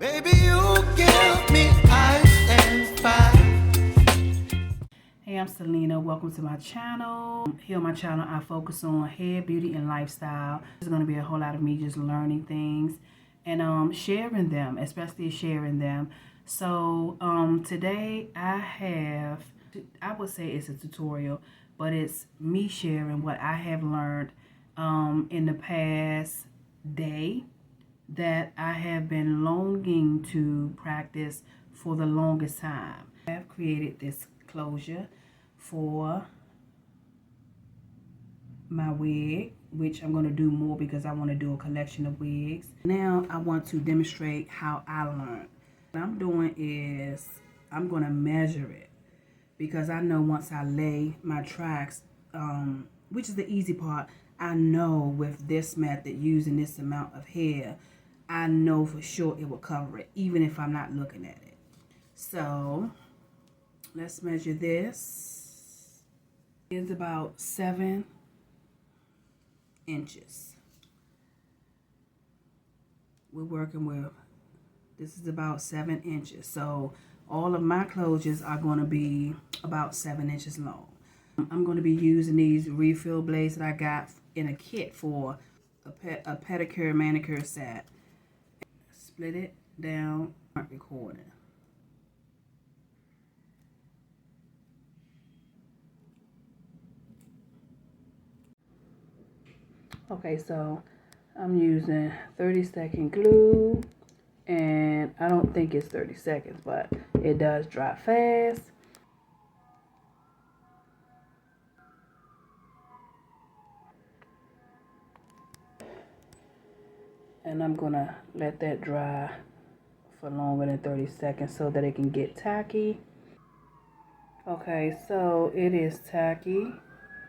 Baby, you give me ice and fire. Hey, I'm Selena. Welcome to my channel. Here on my channel, I focus on hair, beauty, and lifestyle. There's going to be a whole lot of me just learning things and sharing them, especially sharing them. So today I would say it's a tutorial, but it's me sharing what I have learned in the past day that I have been longing to practice for the longest time. I have created this closure for my wig, which I'm going to do more because I want to do a collection of wigs. Now I want to demonstrate how I learned. What I'm doing is I'm going to measure it because I know once I lay my tracks, which is the easy part, I know with this method using this amount of hair, I know for sure it will cover it even if I'm not looking at it. So let's measure this. It's about 7 inches. We're working with, this is about 7 inches. So all of my closures are going to be about 7 inches long. I'm going to be using these refill blades that I got in a kit for a pedicure manicure set. Split it down, start recording. Okay, so I'm using 30-second glue, and I don't think it's 30 seconds, but it does dry fast. And I'm gonna let that dry for longer than 30 seconds so that it can get tacky. Okay, so it is tacky.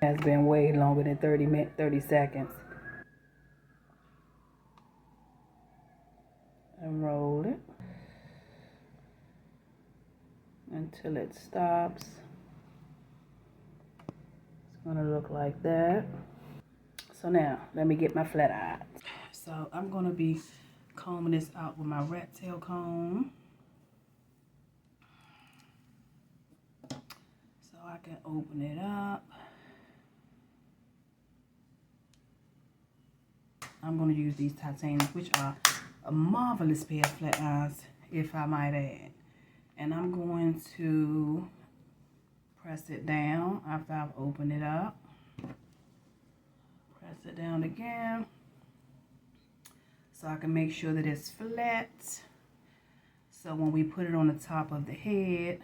It has been way longer than 30 seconds. And roll it until it stops. It's gonna look like that. So now, let me get my flat iron. So I'm gonna be combing this out with my rat tail comb. So I can open it up. I'm gonna use these titaniums, which are a marvelous pair of flat irons, if I might add. And I'm going to press it down after I've opened it up. Press it down again so I can make sure that it's flat. So when we put it on the top of the head,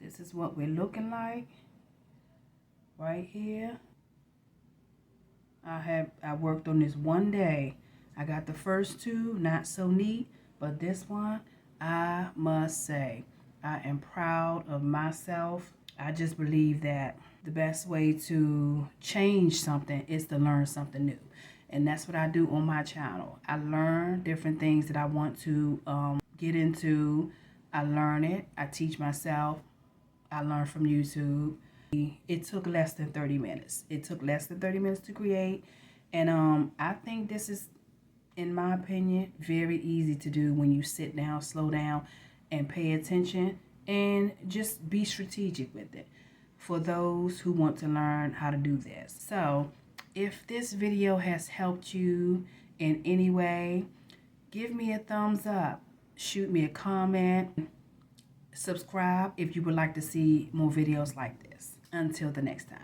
this is what we're looking like right here. I worked on this one day. I got the first two, not so neat, but this one, I must say, I am proud of myself. I just believe that the best way to change something is to learn something new. And that's what I do on my channel. I learn different things that I want to get into. I learn it. I teach myself. I learn from YouTube. It took less than 30 minutes. It took less than 30 minutes to create. And I think this is, in my opinion, very easy to do when you sit down, slow down, and pay attention, and just be strategic with it for those who want to learn how to do this. So if this video has helped you in any way, give me a thumbs up, shoot me a comment, subscribe if you would like to see more videos like this. Until the next time.